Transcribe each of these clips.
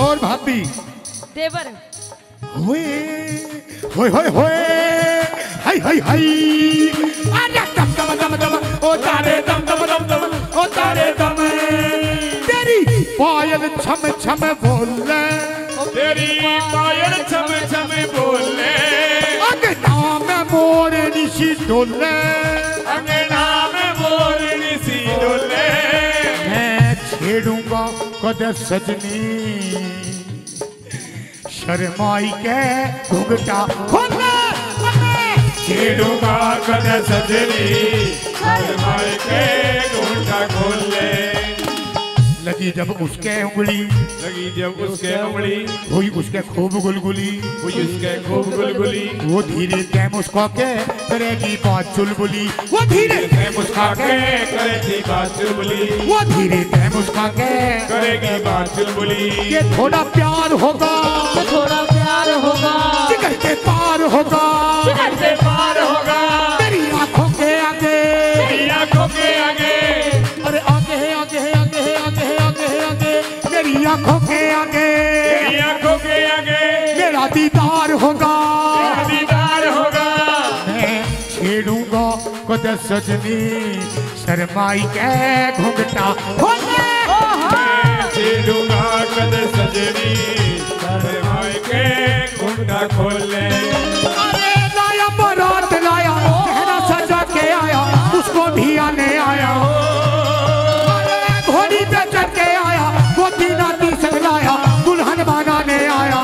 और भाभी देवर होए होए होए होए हाय हाय हाय अरे दम दम दम दम ओ तारे दम दम दम दम ओ तारे दम तेरी पायल छम छम बोले तेरी पायल छम छम बोले अंगना में मोर निशी डोले अंगना में मोर निशी डोले मैं छेड़ूंगा कद सजनी शर्माई के घुंघटा खोले छेड़ूंगा कद सजनी शर्माई के घुंघटा खोले लगी जब उसके उंगली लगी जब उसके उंगली हुई उसके खूब गुलगुली हुई उसके खूब गुलगुली वो धीरे से मुस्का के करेगी बात चुलबुली वो धीरे से मुस्का के करेगी बात चुलबुली वो धीरे से मुस्का के करेगी बात चुलबुली ये थोड़ा प्यार होगा थोड़ा प्यार होगा जिगर के पार होगा जिगर से पार होगा तेरी आंखों के आगे तेरी आंखों के आगे अरे आगे आगे आगे आगे आगे आगे मेरी आंखों के आगे तेरी आंखों के आगे मेरा दीदार होगा तेरा दीदार होगा मैं छेड़ूंगा कद सजनी शर्माई के घुंघटा खोले छेड़ूंगा कद सजनी शर्माई के घुंघटा खोले अरे लाया बारात लाया चेहरा सजा के आया उसको भी आने आया अरे घोड़ी पे चढ़ के आया वो नाती संगलाया दुल्हन बनाने आया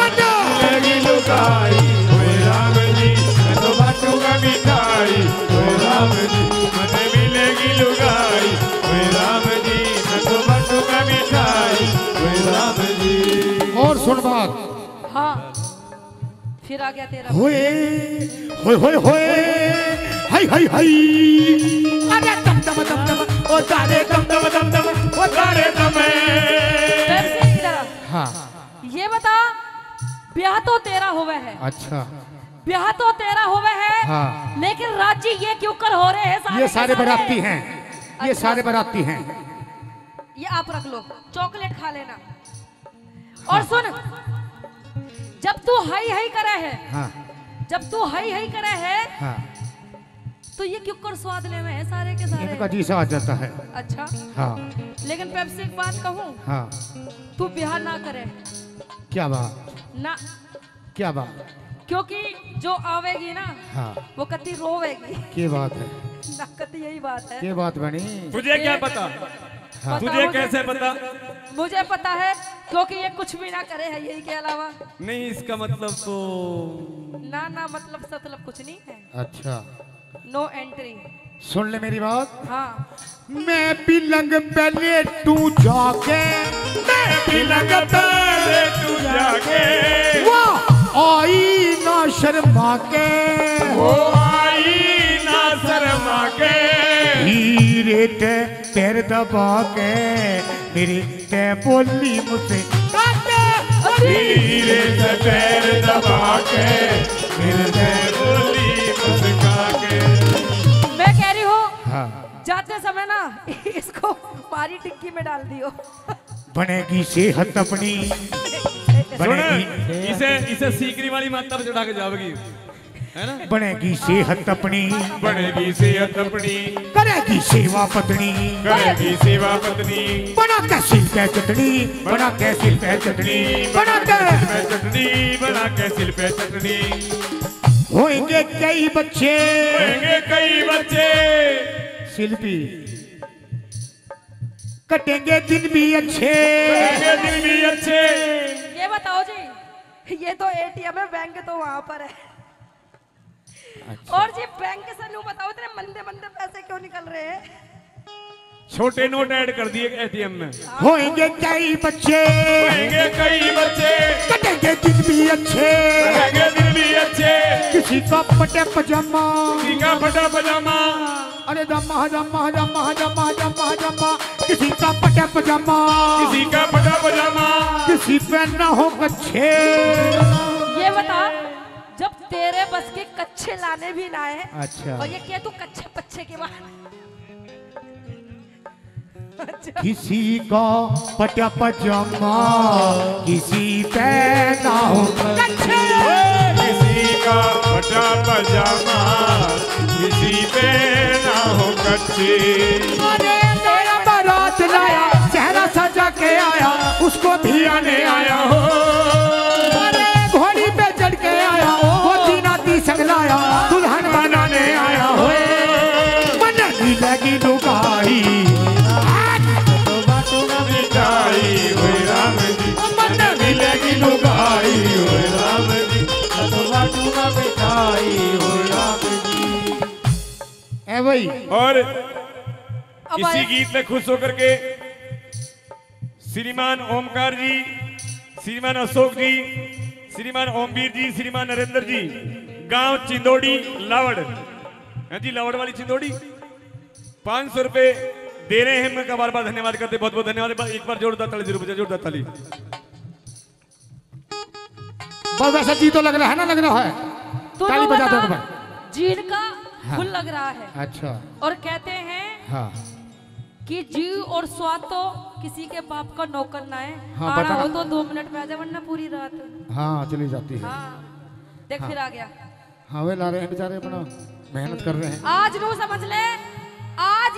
मिलेगी लुगाई ओए राम जी मैं तो बांटूंगा मिठाई ओए राम जी मुझे मिलेगी लुगाई ओए राम जी मैं तो बांटूंगा मिठाई ओए राम जी और सुन बात हाँ फिर आ गया तेरा होए होए होए होए हाय हाय हाय अरे दम दम दम दम ओ तारे दम दम दम दम ओ तारे दम हाँ ये बता ब्याह तो तेरा हुआ है अच्छा ब्याह तो तेरा हुआ है हाँ। लेकिन राजी ये क्यों कर हो रहे हैं ये सारे बराती हैं ये अच्छा। सारे बराती हैं ये आप रख लो चॉकलेट खा लेना और सुन जब तू हाई हाई करे है हाँ जब तू हाई हाई करे है हाँ तो ये क्यों कर स्वाद ले में है सारे के सारे इनका जी सा आ जाता है अच्छा हाँ लेकिन पेप्सी एक बात कहूँ हाँ तू ब्याह ना करे क्या बात ना क्या बात क्योंकि जो आवेगी ना हाँ वो कति रोवेगी क्या बात है ना कति यही बात है क्या बात बनी तुझे क्या पता हाँ। तुझे कैसे पता मुझे पता है क्योंकि ये कुछ भी ना करे है यही के अलावा नहीं इसका मतलब तो ना ना मतलब सतलब कुछ नहीं है अच्छा नो एंट्री सुन ले मेरी बात हाँ मैं पिलंग पहले तू जाके मैं पिलंग पहले तू जाके वाह आई ना शर्मा के वो आई ना शर्मा के हीरे ते पैर दबा के मेरी ते बोली मुझसे धीरे से पैर दबा के मेरे से बोली मुस्का के मैं कह रही हूँ हाँ जाते समय ना इसको मारी टिक्की में डाल दियो बनेगी सेहत अपनी बनेगी इसे इसे सीकरी वाली माता पर चढ़ा के जाओगी है ना बनेगी सेहत अपनी बनेगी सेहत अपनी करेगी सेवा पत्नी करेगी सेवा पत्नी बना के सिल पे चटनी बना के सिल पे चटनी बना के पे चटनी बना के सिल पे चटनी होंगे कई बच्चे होंगे कई बच्चे शिल्पी कटेंगे दिन भी अच्छे कटेंगे दिन भी अच्छे ये बताओ जी ये तो एटीएम है बैंक तो वहां पर है अच्छा। और जी बैंक से नहीं बताओ इतने मंदे मंदे पैसे क्यों निकल रहे हैं छोटे नोट ऐड कर दिए एटीएम में होंगे कई बच्चे होंगे कई बच्चे कटेंगे दिन भी अच्छे कटेंगे दिन भी अच्छे किसी का पटे पजामा किसी का फटा पजामा अरे जम्मा जम्मा जम्मा जम्मा जम्मा जम्मा किसी का पटे पजामा किसी का फटा पजामा किसी पे न हो कच्छे ये बता जब तेरे बस के कच्चे लाने भी ना है अच्छा और ये क्या तू कच्चे पच्चे के बाद किसी का पटा पजामा किसी पे ना हो किसी का फटा पजामा किसी पे ना हो कच्ची। अरे मेरा बारात लाया चेहरा सजा के आया उसको भी आने आया हो। अरे घोड़ी पे चढ़ के आया वो तीनाती संग लाया दुल्हन बनाने आया हो। मन लगी लुगाई मिठाई हुए राम जी मन मिलेगी लुगाई हुए राम जी बाटूंगा मिठाई हुए राम जी। ए भाई और अब इसी आए- गीत में खुश होकर के श्रीमान ओमकार जी, श्रीमान अशोक जी, श्रीमान ओमवीर जी, श्रीमान नरेंद्र जी, गांव चिंदोड़ी लावड़, हाँ जी लावड़ वाली चिंदोड़ी 500 रुपए दे रहे हैं। मैं बार बार धन्यवाद करते, बहुत बहुत धन्यवाद। एक बार जोरदार ताली जरूर बजाओ, जोरदार ताली। बस वैसा जी तो लग रहा है ना, लग रहा है ताली बजा दो एक बार। जीन का फुल लग रहा है। अच्छा और कहते हैं हाँ कि जीव और स्वाद तो किसी के बाप का नौकर ना है। हाँ, आना बताना। हो तो 2 मिनट में आ जाए वरना पूरी रात। हाँ चली जाती है। हाँ देख फिर आ गया। हाँ वे ला रहे हैं बेचारे अपना मेहनत कर रहे हैं। आज नो समझ ले, आज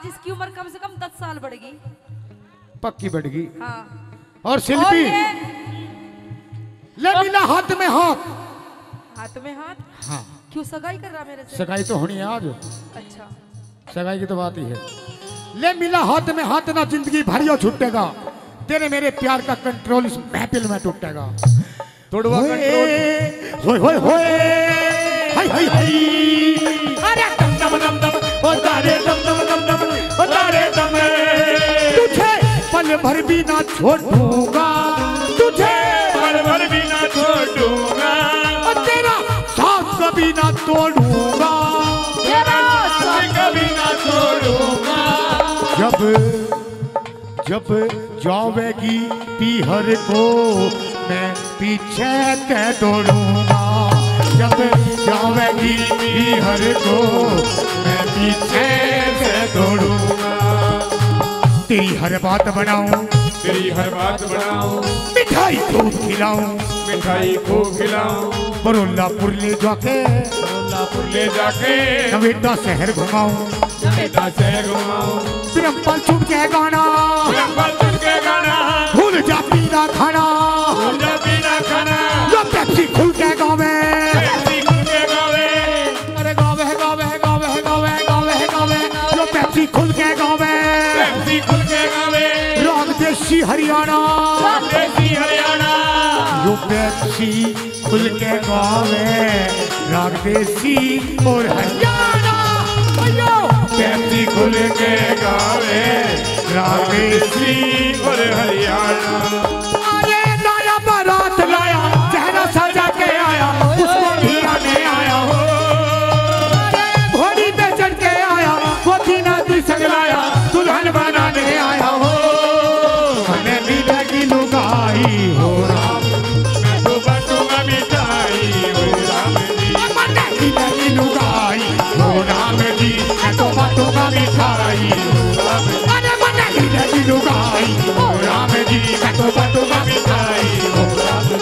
इसकी उम्र कम से कम 10 साल बढ़ेगी। पक्की बढ़गी। हाँ और और शिल्पी ये ले मिला हाथ में हाथ। हाथ में हाथ हाँ क्यों सगाई कर रहा मेरे से? सगाई तो होनी है आज, अच्छा सगाई की तो बात ही है। ले मिला हाथ में हाथ ना जिंदगी भरियो छूटेगा तेरे मेरे प्यार का कंट्रोल इस महफिल में टूटेगा। तोड़वा कंट्रोल होए होए होए हाय हाय हाय अरे दम दम दम दम ओ तारे दम दम दम दम ओ तारे दम तुझे पल भर भी ना छोड़ूंगा तुझे पल भर भी ना छोड़ूंगा और तेरा साथ कभी ना तोड़ूंगा कभी ना छोड़ूंगा। जब जावेगी पीहर को मैं पीछे के दौड़ूंगा। जब जावेगी पीहर को मैं पीछे से दौड़ूंगा। तेरी हर बात बनाऊं तेरी हर बात बनाऊं मिठाई खूब खिलाऊं मिठाई खूब खिलाऊं बरोलापुर ले जाके ले जाके नवेटा शहर घुमाऊं बेटा से घुमाऊं तिरंपल चुप के गाना बचन के गाना भूल जा पीना खाना जा पीना खाना जो पेप्सी खुल के गावे पेप्सी खुल के गावे अरे गावे गावे गावे गावे गावे गावे जो पेप्सी खुल के गावे पेप्सी खुल के गावे राग देसी हरियाणा देसी हरियाणा जो पेप्सी खुल के गावे राग देसी और हरियाणा पेप्सी खुल के गावे राग देसी और हरियाणा। अरे नया बारात लाया चेहरा सजा के आया उसको भी आने आया हो। अरे घोड़ी पे चढ़ के आया वो तीना दी संग लाया दुल्हन बनाने आया हो। मैंने भी लगी लुगाई हो राम मैं तो बाटूंगा मिठाई हो राम जी मैंने भी लगी लुगाई हो राम जी मैं तो बाटूंगा मिठाई अरे मैंने भी लगी लुगाई हो राम जी मैं तो बाटूंगा मिठाई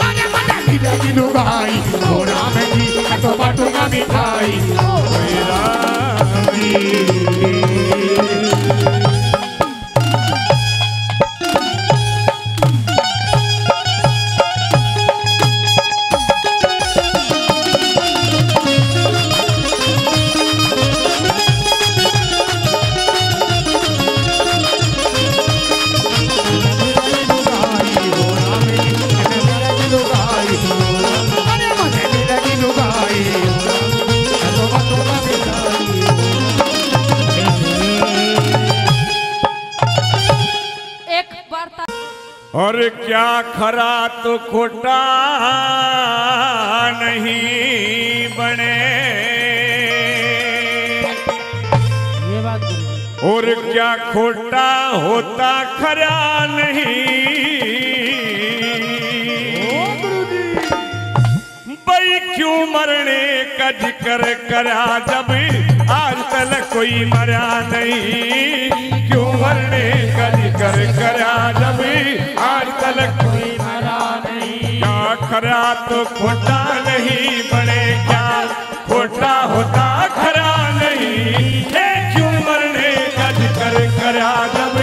अरे मैंने भी लगी लुगाई हो राम जी मैं तो बाटूंगा मिठाई हो राम जी। और क्या खरा तो खोटा नहीं बने और क्या खोटा होता खरा नहीं भाई क्यों मरने का जिक्र करा जब आज तलक कोई मरा नहीं, क्यों मरने का जिक्र करा जब आज तलक कोई मरा नहीं। क्या खरा तो खोटा नहीं बने, क्या खोटा होता खरा नहीं, क्यों मरने का जिक्र करा जब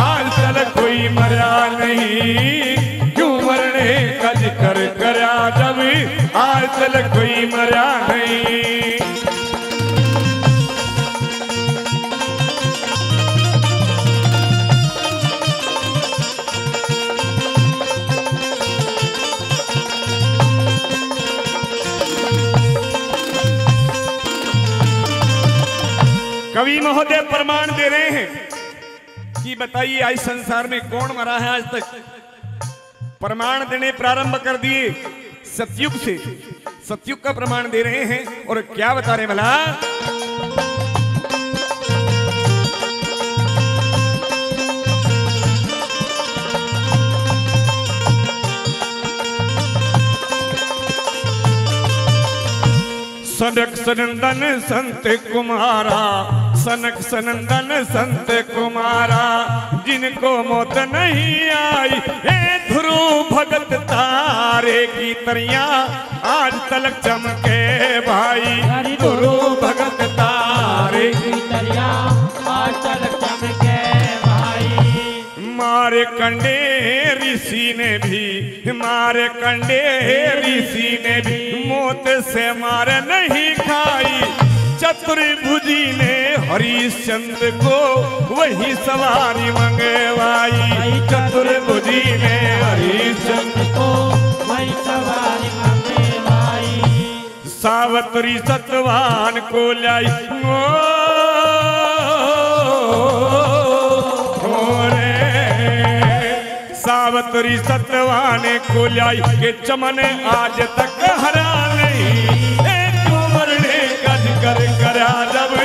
आज तलक कोई मरा नहीं, क्यों मरने का जिक्र करा जब आज तलक कोई मरा नहीं। कवि महोदय प्रमाण दे रहे हैं कि बताइए आज संसार में कौन मरा है आज तक। प्रमाण देने प्रारंभ कर दिए सतयुग से, सतयुग का प्रमाण दे रहे हैं और क्या बता रहे भला। सनक सनंदन संत कुमारा, सनक सनंदन संत कुमारा, जिनको मौत नहीं आई, हे ध्रुव भगत तारे की तरिया आज तलक चमके भाई। ध्रुव भगत तारे की तरिया आज तलक चमके भाई। मारे कंडे ऋषि ने भी, मारे कंडे ऋषि ने भी मौत से मार नहीं खाई। चतुर्भुजी ने हरिश्चंद्र को वही सवारी मंगवाई। चतुर्भुजी ने हरिश्चंद्र को वही सवारी मंगवाई। सावत्री सतवान को लाई सावत्री सतवाने को लाई के चमन आज तक हरा नहीं। क्यों मरने का जिक्र करा जब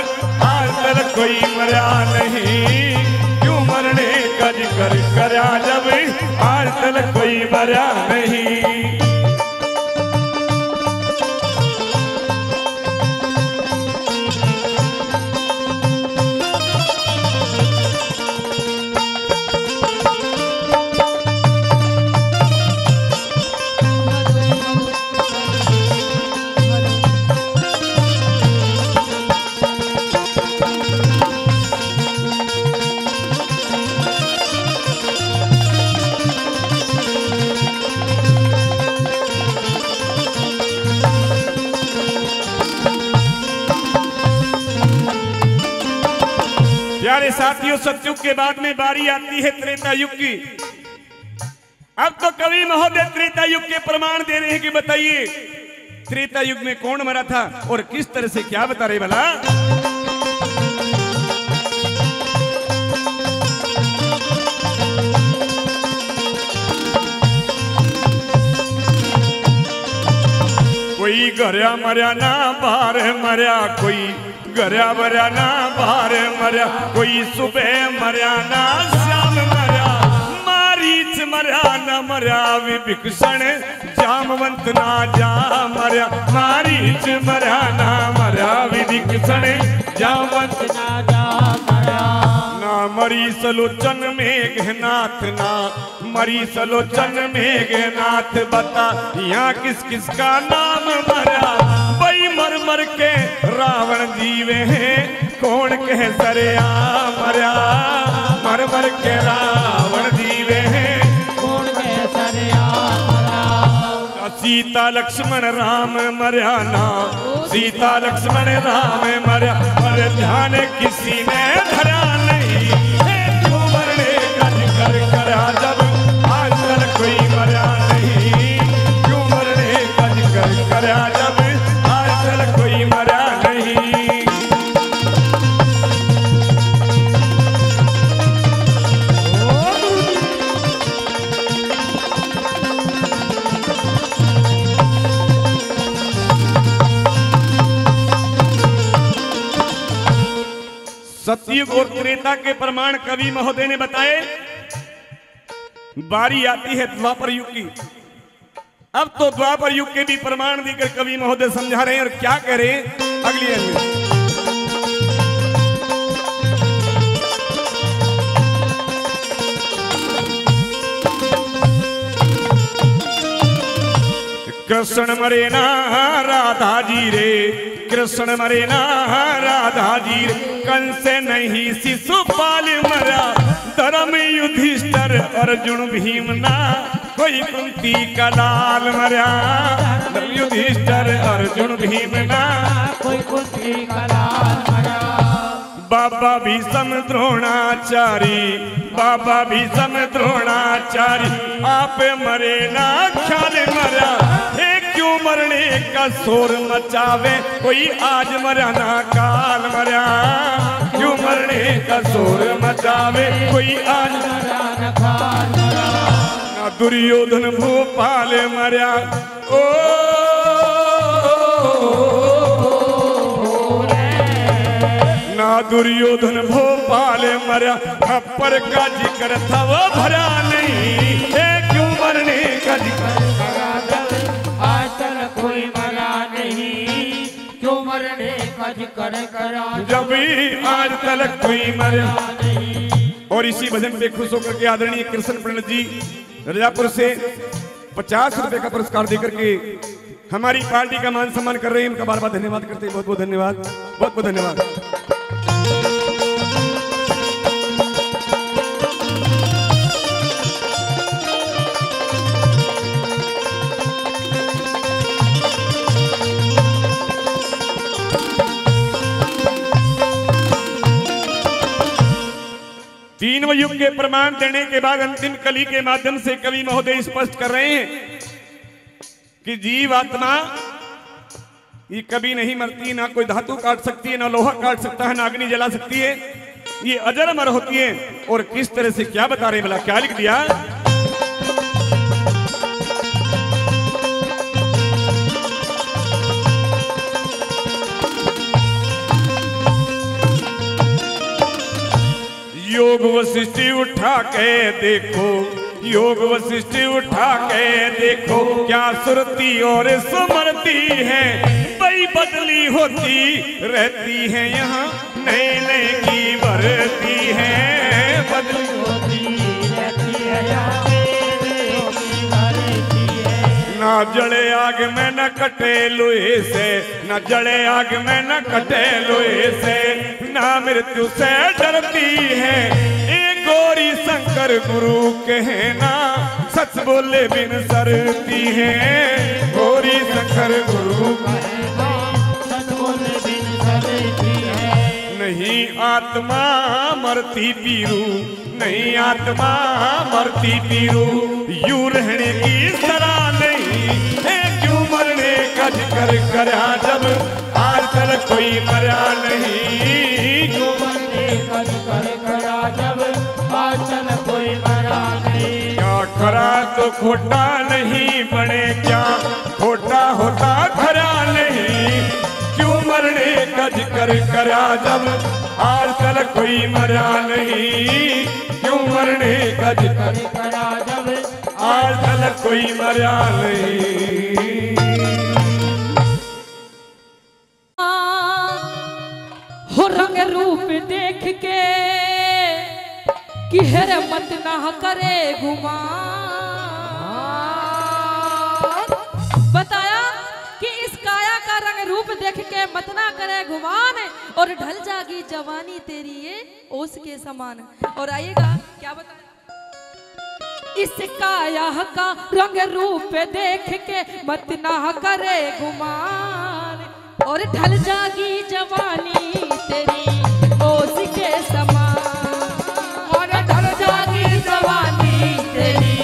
आज तक कोई मरा नहीं, क्यों मरने का जिक्र करा जब आज तक कोई मरा नहीं। प्यारे साथियों, सतयुग के बाद में बारी आती है त्रेता युग की। अब तो कवि महोदय त्रेता युग के प्रमाण दे रहे हैं कि बताइए त्रेता युग में कौन मरा था और किस तरह से, क्या बता रहे भला। कोई घरा मरा ना बाहर मरा, कोई घरा मरा ना बाहर मरा, कोई सुबह मरा ना शाम मरा। मारीच मरा ना मरा विभीषण, जामवंत ना जा मरा। मारीच मरा ना मरा विभीषण, जामवंत ना जा मरा। ना मरी सलोचन मेघनाथ, ना मरी सलोचन मेघनाथ, बता यहाँ किस किस का नाम मरा। वही मर मर के रावण जीवे हैं, कौन कह सरिया मरा। मर मर के रावण जीवे हैं, कौन कह सरिया मरा। सीता लक्ष्मण राम मरा ना, सीता लक्ष्मण राम मरा, पर ध्यान किसी ने धरा नहीं। क्यों मरने का जिक्र करा जब आज तक कोई मरा नहीं, क्यों मरने का जिक्र करा जब आज तक कोई मरा नहीं। सतयुग और त्रेता के प्रमाण कवि महोदय ने बताए। बारी आती है द्वापर युग की। अब तो द्वापर युग के भी प्रमाण देकर कवि महोदय समझा रहे हैं और क्या कह रहे हैं अगली लाइन में। कृष्ण मरे ना राधा जी रे, कृष्ण मरे ना राधा जी रे, कंस नहीं शिशुपाल मरा, धर्म युधिष्ठिर अर्जुन भीम ना, कोई कुंती का लाल मरा, धर्म युधिष्ठिर अर्जुन भीम ना, कोई कुंती का लाल मरा। बाबा भीष्म द्रोणाचारी, बाबा भीष्म द्रोणाचारी, आप मरे ना ख्याल मरा, क्यों मरने का शोर मचावे, कोई आज मरा ना काल मरा, क्यों मरने का शोर मचावे, कोई आज मरा ना काल मरा। ना दुर्योधन भोपाल मरा, ओ ना दुर्योधन भोपाल मरा, खप्पर का जिक्र था वो भरा नहीं, क्यों मरने का जिक्र आज तक कोई मरा नहीं, क्यों मरने का जिक्र करा, जब आज तक कोई मरा नहीं। और इसी भजन पे खुश होकर के आदरणीय कृष्ण पंडित जी रजापुर से 50 रुपए का पुरस्कार देकर के हमारी पार्टी का मान सम्मान कर रहे हैं। उनका बार बार धन्यवाद करते हैं। बहुत बहुत धन्यवाद, बहुत बहुत धन्यवाद। तीनों युग के प्रमाण देने के बाद अंतिम कली के माध्यम से कवि महोदय स्पष्ट कर रहे हैं कि जीव आत्मा ये कभी नहीं मरती, ना कोई धातु काट सकती है, ना लोहा काट सकता है, ना अग्नि जला सकती है, ये अजर अमर होती है। और किस तरह से क्या बता रहे, भला क्या लिख दिया, योग वशिष्ठ उठा के देखो, योग वशिष्ठ उठा के देखो, क्या सुरती और सुमरती है, बई बदली होती रहती है, यहाँ नए नए की भरती है, बदली होती रहती है, यहाँ नए की भरती है। ना जड़े आग में न कटे लोहे से, न जड़े आग में न कटे लोहे से, ना मृत्यु से डरती है, एक गौरी शंकर गुरु कहना, सच बोले बिन सरती है, गौरी शंकर गुरु कहना, सच बोले बिन सरती है। नहीं आत्मा मरती पीरू, नहीं आत्मा मरती पीरू, यूं रहने की सलाह नहीं, क्यों मरने का जिक्र करा, जब आज तक कोई मरा नहीं, क्यों मरने का जिक्र करा, जब आज तक कोई मरा नहीं। क्या खरा तो खोटा नहीं बने, क्या खोटा होता खरा नहीं, क्यों मरने का जिक्र करा, जब आज तक कोई मरा नहीं, क्यों मरने का जिक्र करा, जब आज तक कोई मरा नहीं। हो रंग रूप देख के कि हेरे मत ना करे गुमान, बताया कि इस काया का रंग रूप देख के मत ना करे गुमान, और ढल जागी जवानी तेरी ये ओस के समान। और आइएगा क्या बताया, इस काया का रंग रूप देख के मत ना करे गुमान, और ढल जागी जवानी तेरी ओस के समान, और ढल जागी जवानी तेरी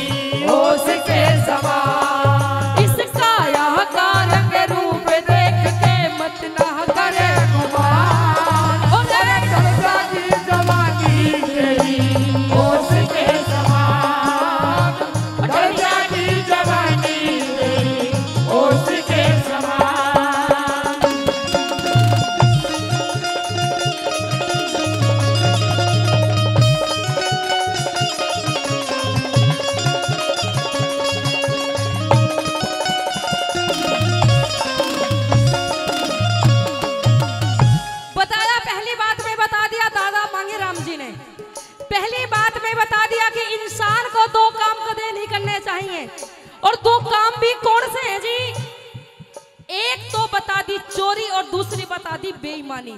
ओस के समान। इस काया का रंग रूप देख के मत ना करे गुमान, और ढल जागी जवानी तेरी ओस के समान, ढल जागी जवानी तेरी ओस के समान। पहली बात में बता दिया कि इंसान को दो काम कदे नहीं करने चाहिए, और दो काम भी कौन से हैं जी, बता दी बेईमानी।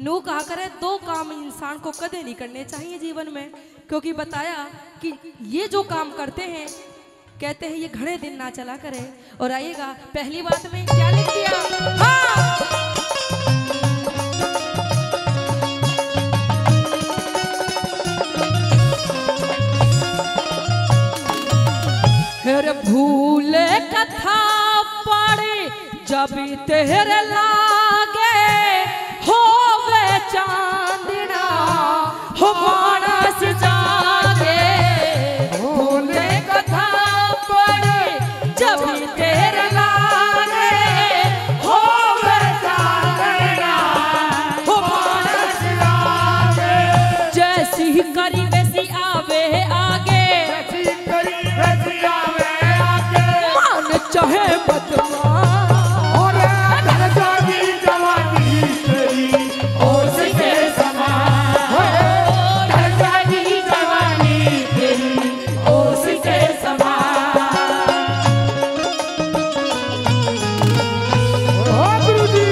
नू कहा करे दो काम इंसान को कदे नहीं करने चाहिए जीवन में, क्योंकि बताया कि ये जो काम करते हैं कहते हैं ये घड़े दिन ना चला करे। और आइएगा पहली बात में क्या लिख दिया, हाँ भूले कथा पड़े जब तेरे लागे होवे चांदना हो मानस जागे। भूले कथा पड़े जब तेरे लागे होवे चांदना हो मानस जागे। जैसी करी वैसी आवे आगे, चाहे बदमाश ढल जागी जवानी तेरी ओस के समान, ढल जागी जवानी तेरी ओस के समान। ओ गुरुजी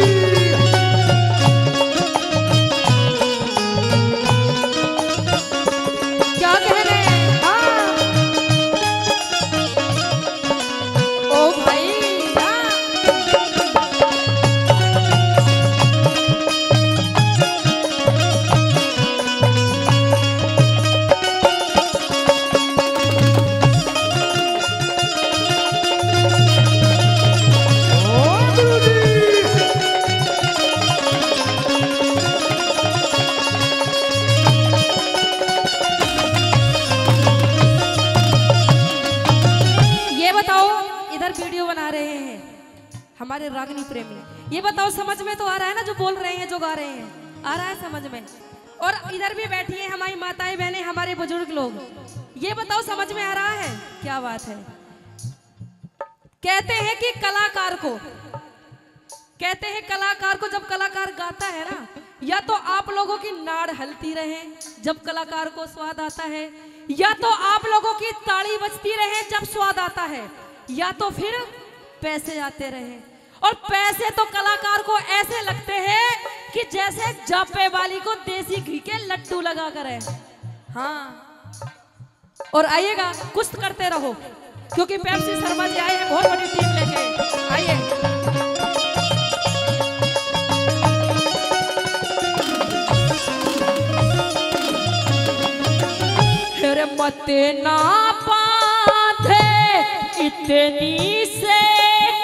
क्या कह रहे हैं, वीडियो बना रहे हैं हमारे रागनी प्रेमी। ये बताओ समझ में तो आ रहा है ना जो बोल रहे हैं जो गा रहे हैं, आ रहा है समझ में? और इधर भी बैठी है हमारी माताएं बहनें हमारे बुजुर्ग लोग, ये बताओ समझ में आ रहा है? क्या बात है। कहते हैं कि कलाकार को, कहते हैं कलाकार को जब कलाकार गाता है ना, या तो आप लोगों की नाड़ हलती रहे जब कलाकार को स्वाद आता है, या तो आप लोगों की ताली बजती रहे जब स्वाद आता है, या तो फिर पैसे आते रहे। और पैसे तो कलाकार को ऐसे लगते हैं कि जैसे जापे वाली को देसी घी के लड्डू लगा कर है। हाँ, और आइएगा कुछ करते रहो, क्योंकि पेप्सी शर्मा जी आए हैं बहुत बड़ी टीम लेके। आइए मते ना बांधे इतनी से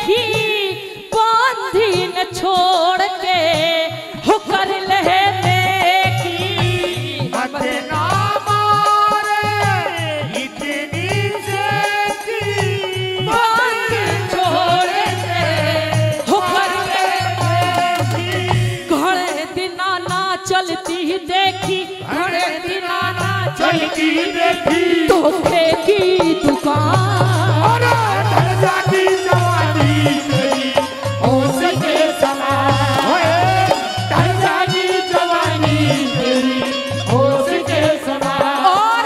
खी बांधी न छोड़ के हो कर लेने की। मते ना मारे इतनी से खी बांधी छोड़ के हो कर लेने की। घड़े दिना ना चलती देखी, घड़े दिना ना चलती देखी, धोखे की दुकान और ढल जाती जवानी तेरी होश के समान। ढल जाती जवानी तेरी होश के समान। और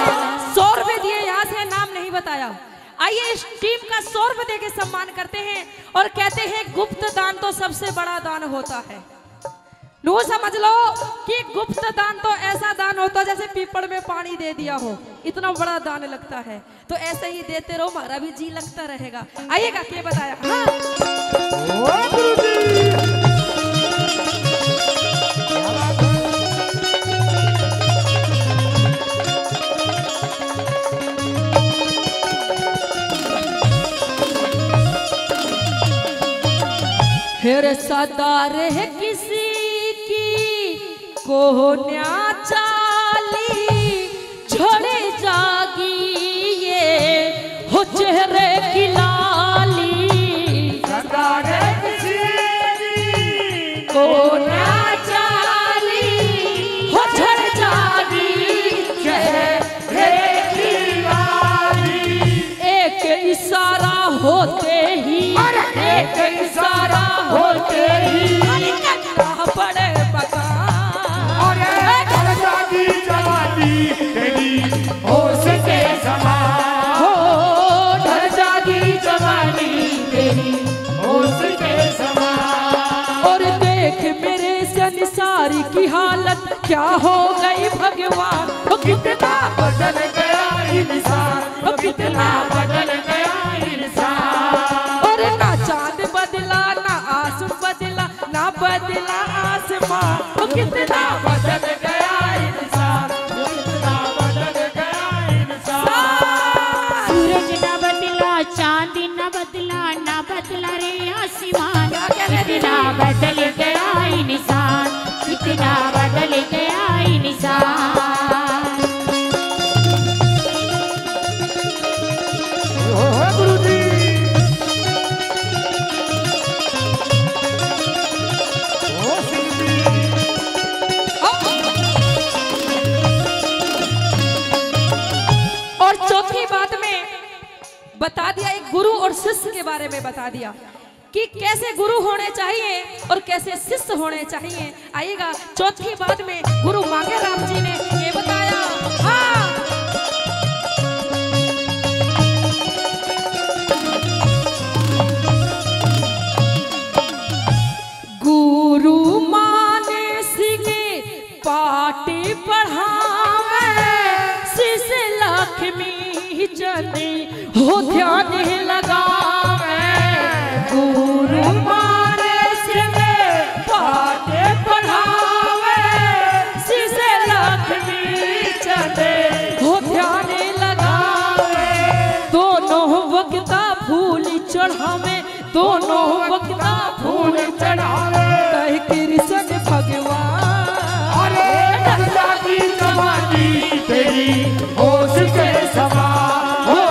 100 रुपए दिए, यहाँ से नाम नहीं बताया। आइए इस टीम का 100 रुपए दे के सम्मान करते हैं और कहते हैं गुप्त दान तो सबसे बड़ा दान होता है। नो समझ लो कि गुप्त दान तो ऐसा दान होता है जैसे पीपड़ में पानी दे दिया हो, इतना बड़ा दान लगता है। तो ऐसे ही देते रहो, हमारा भी जी लगता रहेगा। आइएगा क्या बताया। हाँ। ओ गुरुजी फिर सदा रहे किसी को न्या चाली झड़े जागी ये हो चेहरे की लाली। सदा रे किसी को न्या चाली हो झड़ जागी चेहरे की लाली। एक इशारा होते ही, एक इशारा होते ही बड़े मकान हालत क्या हो गई भगवान, वो कितना बदल गया इंसान, वो कितना बदल गया इंसान। और ना चांद बदला ना आंसू बदला ना बदला आसमां, वो कितना बदल गया इंसान, वो कितना बदल गया इंसान। सूरज न बदला चांद न बदला ना बदला रे आसमान, कितना बदल गया इंसान, कितना बदल गया इंसान। गुरुजी ओ सिंह जी और चौथी बात में बता दिया, एक गुरु और शिष्य के बारे में बता दिया कि कैसे गुरु होने चाहिए और कैसे शिष्य होने चाहिए। आइएगा चौथी बात में गुरु मांगे राम जी ने ये बताया। हाँ गुरु माने सिगे पाटी पढ़ावे, शिष्य लक्ष्मी चंदी हो ध्यान लगावे। गुरु माने सिगे पाटी पढ़ावे, शिष्य लक्ष्मी चंदी हो ध्यान लगावे। दोनों वक्ता फूल चढ़ावे, दोनों वक्ता फूल चढ़ावे, कह कृष्ण भगवान। अरे दर्जा की जवानी तेरी होश के समान, हो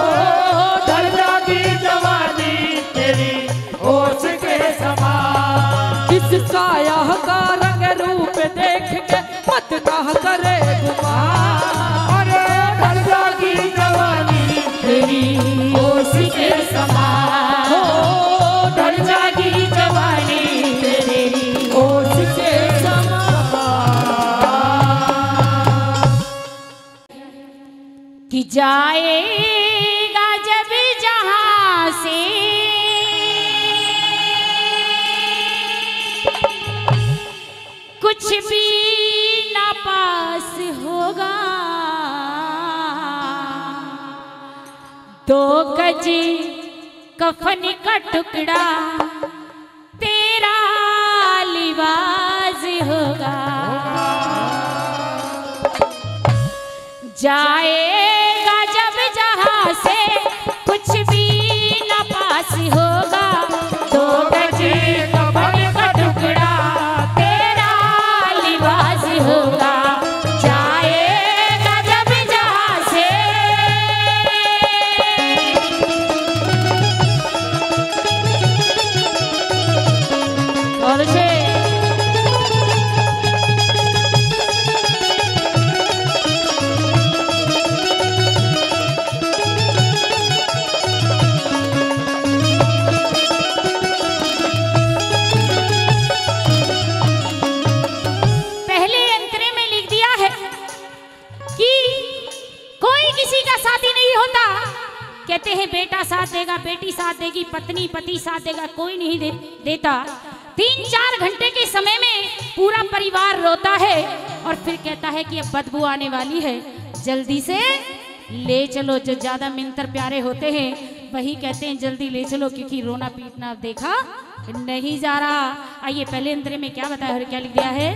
दर्जा की जवानी तेरी होश के समान। इस काया का रंग रूप देख के मत कहा करे गुमान। अरे दर्जा की जवानी तेरी होश के समान, हो दर्जा की जवानी तेरी होश के कि जाएगा जब जहां से कुछ भी ना पास होगा, 2 गज कफन का टुकड़ा तेरा लिबास होगा। जाएगा जब जहां से कुछ भी न पास होगा, 2 गज कफन का टुकड़ा तेरा लिबास होगा। जाएगा जब जहां से और से कहते हैं बेटा साथ देगा, बेटी साथ देगी, पत्नी पति साथ देगा, कोई नहीं देता। 3-4 घंटे के समय में पूरा परिवार रोता है और फिर कहता है कि अब बदबू आने वाली है, जल्दी से ले चलो। जो ज्यादा मिंतर प्यारे होते हैं वही कहते हैं जल्दी ले चलो, क्योंकि रोना पीटना देखा नहीं जा रहा। आइए पहले अंतरे में क्या बताया और क्या लिख दिया है।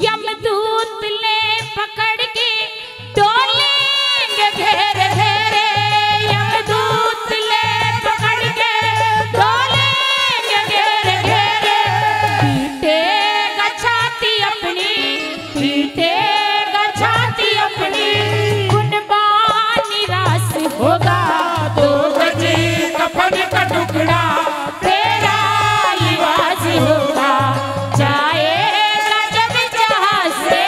यमदूत ले पकड़ के डोलेंगे घेरे घेरे, यमदूत ले पकड़ के डोलेंगे घेरे घेरे। पीटेगा छाती अपनी, पीटेगा छाती अपनी, कुर्बान निराश होगा। 2 गज कफन का टुकड़ा तेरा लिबास होगा। जाएगा जब जहां से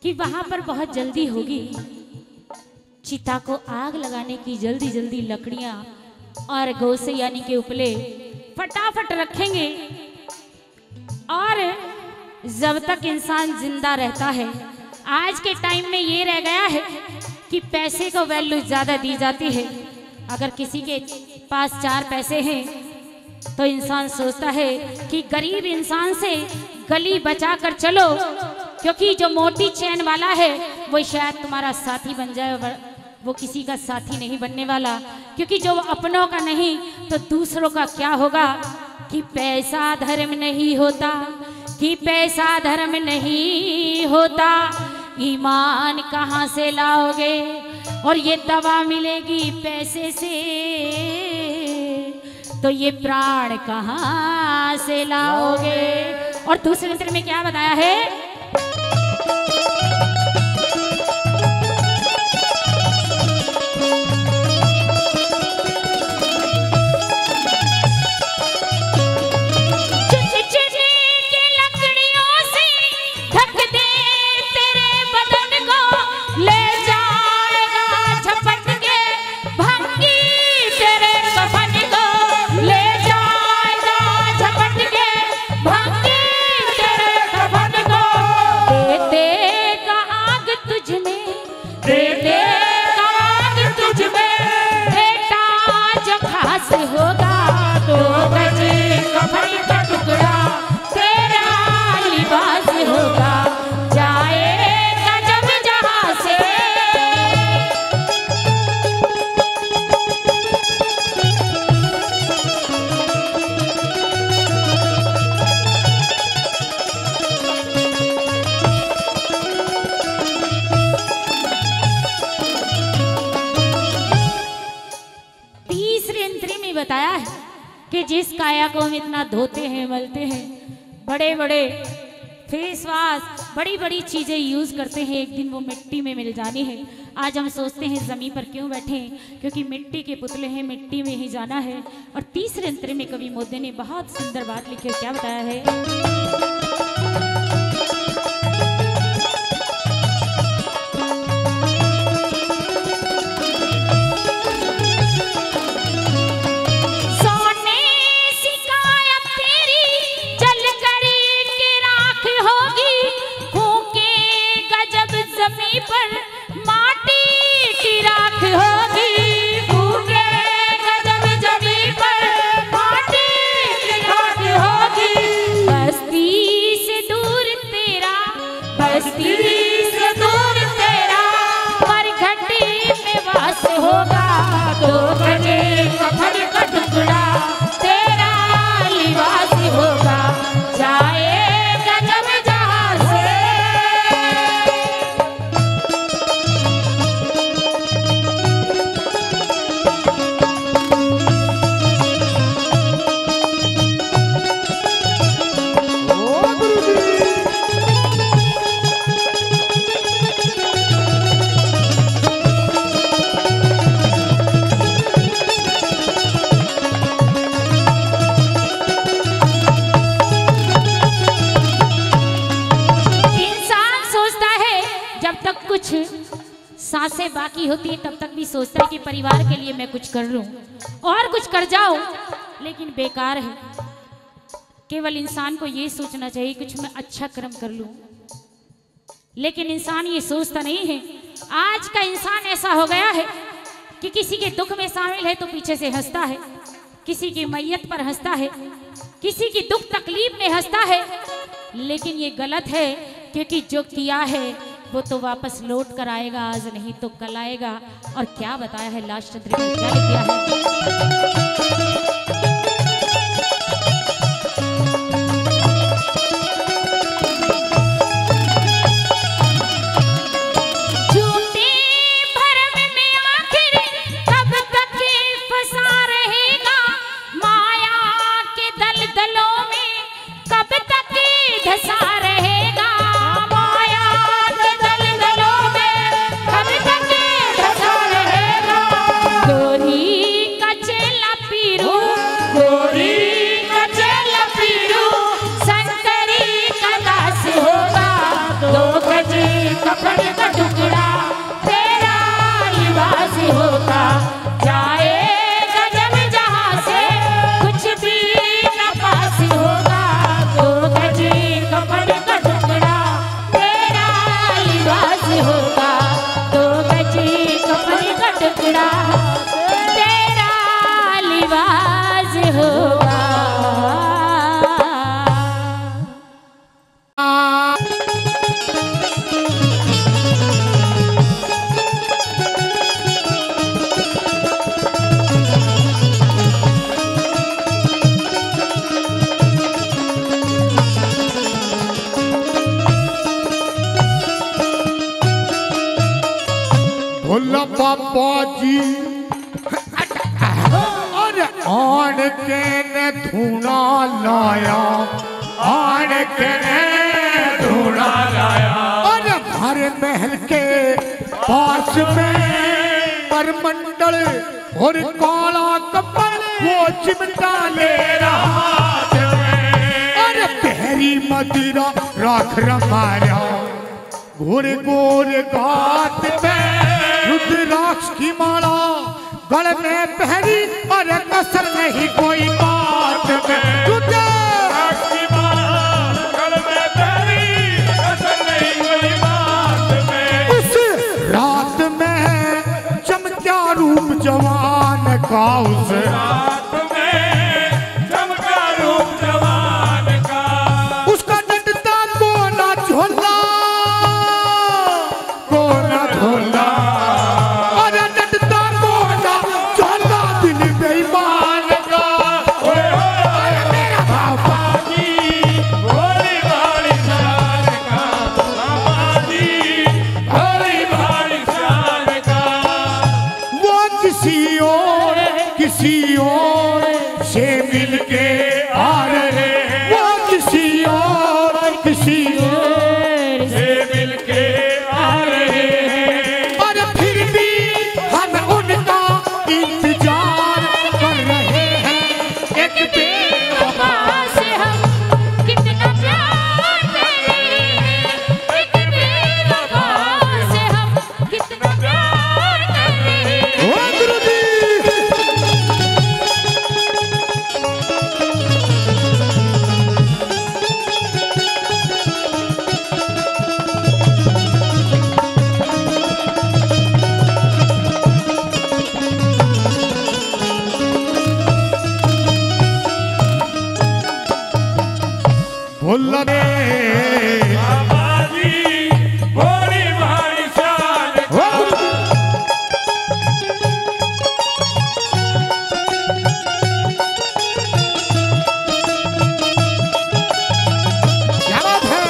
कि वहां पर बहुत जल्दी होगी, चिता को आग लगाने की जल्दी जल्दी लकड़ियां और गोसे यानी के उपले फटाफट रखेंगे। और जब तक इंसान जिंदा रहता है, आज के टाइम में ये रह गया है कि पैसे को वैल्यू ज़्यादा दी जाती है। अगर किसी के पास 4 पैसे हैं तो इंसान सोचता है कि गरीब इंसान से गली बचा कर चलो, क्योंकि जो मोटी चैन वाला है वो शायद तुम्हारा साथी बन जाए, वो किसी का साथी नहीं बनने वाला, क्योंकि जो अपनों का नहीं तो दूसरों का क्या होगा। कि पैसा धर्म नहीं होता, कि पैसा धर्म नहीं होता, ईमान कहाँ से लाओगे, और ये दवा मिलेगी पैसे से, तो ये प्राण कहाँ से लाओगे। और दूसरे मंत्र में क्या बताया है, बताया है कि जिस काया को हम इतना धोते हैं, मलते हैं, बड़े बड़े फेस वॉश, बड़ी बड़ी चीज़ें यूज़ करते हैं, एक दिन वो मिट्टी में मिल जानी है। आज हम सोचते हैं ज़मीन पर क्यों बैठे हैं, क्योंकि मिट्टी के पुतले हैं, मिट्टी में ही जाना है। और तीसरे अंतरे में कवि मोदी ने बहुत सुंदर बात लिखी है, क्या बताया है, सांसें बाकी होती है तब तक भी सोचता है कि परिवार के लिए मैं कुछ कर लूं और कुछ कर जाऊं, लेकिन बेकार है। केवल इंसान को ये सोचना चाहिए कुछ मैं अच्छा कर्म कर लूं, लेकिन इंसान ये सोचता नहीं है। आज का इंसान ऐसा हो गया है कि किसी के दुख में शामिल है तो पीछे से हंसता है, किसी की मैयत पर हंसता है, किसी की दुख तकलीफ में हंसता है, लेकिन ये गलत है, क्योंकि जो किया है वो तो वापस लौट कर आएगा, आज नहीं तो कल आएगा। और क्या बताया है लास्ट चंद्र में, क्या लिखा है, गोरी का चेला कपड़ का टुकड़ा तेरा लिबास होगा जाएगा जब जहाँ से कुछ भी न पास होगा 2 गज कपड़ का टुकड़ा तेरा लिबास होगा 2 गज कपड़ का टुकड़ा तेरा लिबास होगा। भोला बाबा जी अरे आन के ने धूना लाया आन के ने धूना लाया अरे हमारे महल के पास में परमंडल और काला कपड़ वो चिमटा ले रहा अरे बहरी मदिरा राख रमाया घोरे गोरे घाट में रुद्राक्ष की माला गल में पहरी और कसर नहीं कोई बात में रुद्राक्ष की माला गल में पहरी कसर नहीं कोई बात में उस रात में चमका रूप जवान का उस रात में चमका रूप जवान का उसका डंडा को ना झोला किसी और से मिलके आ रहे वो किसी और से मिलके आ रहे हैं और फिर भी हम उनका इंतजार कर रहे हैं एक बेवफा से हम कितना प्यार करते हैं एक बेवफा से हम कितना प्यार करते हैं। ओ गुरुजी भोला रे बाबाजी भोली भाई शान क्या बात है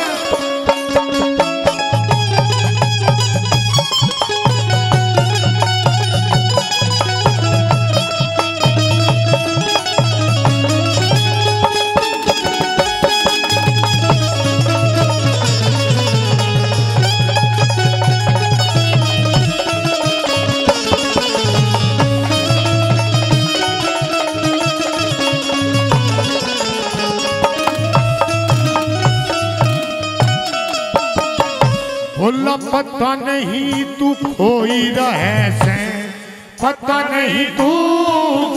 भोला पता नहीं तू खोई रहे से पता नहीं तू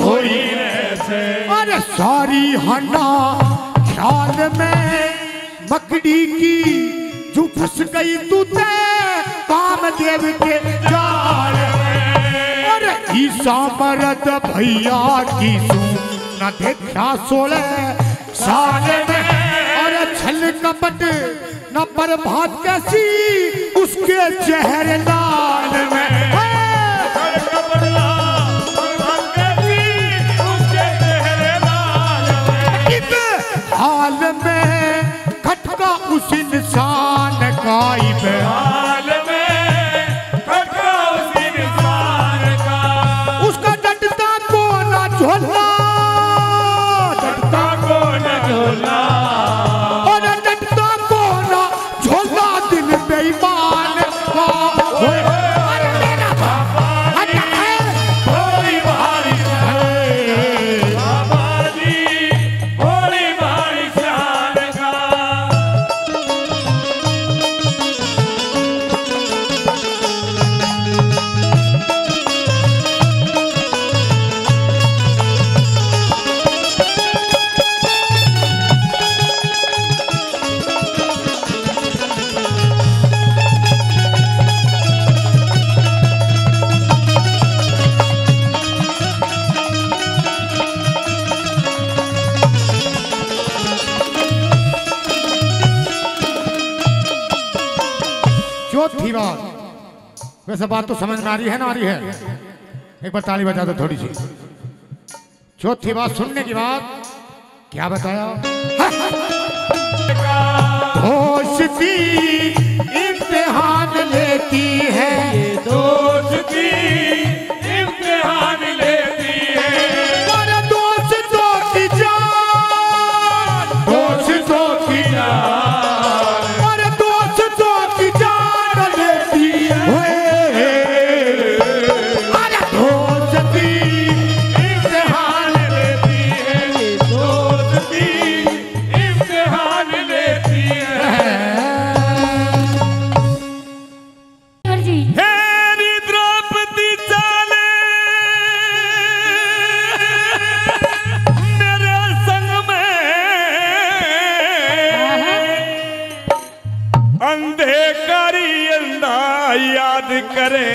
खोई रहे से अरे सारी हना ख्याल में मकड़ी की जो फंस गई तू ते कामदेव के जाल में अरे ईसा मरद भैया की सू न देखा 16 साल में अरे छल कपट न प्रभात कैसी उसके चेहरे लाल में हाल में खटका उस इंसान का हाल में खटका उस इंसान का उसका डंडा को ना झोला डंडा को ना झोला और डंडा को ना झोला दिल बेईमान का अरे मेरा बाबा है कोई भारी है बाबा जी कोई भारी शान का चौथी बात, वैसे बात तो समझ में आ रही है ना, आ रही है? एक बार ताली बजा दो थोड़ी सी। चौथी बात सुनने की बाद क्या बताया? दोस्ती इम्तिहान लेती है, दोस्ती इम्तिहान लेती है, और दोस्तों की जान, दोस्तों की जान, और दोस्तों की जान लेती है, अरे दोस्ती इम्तिहान लेती है, दोस्ती इम्तिहान लेती है। जी हेरी द्रौपदी चाले मेरे संग में, अंधे करी अंधा याद करे,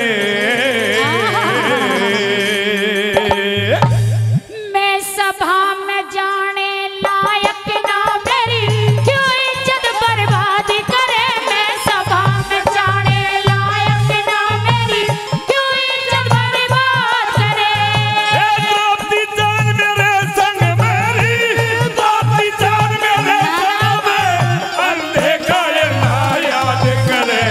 मैं सभा में जाने लायक ना मेरी क्यों इज्जत बर्बाद करे, मैं सभा में जाने लायक ना मेरी क्यों इज्जत बर्बाद करे। हे द्रौपदी जान मेरे संग मेरी, द्रौपदी जान मेरे संग में, अंधे का अंधा याद करे,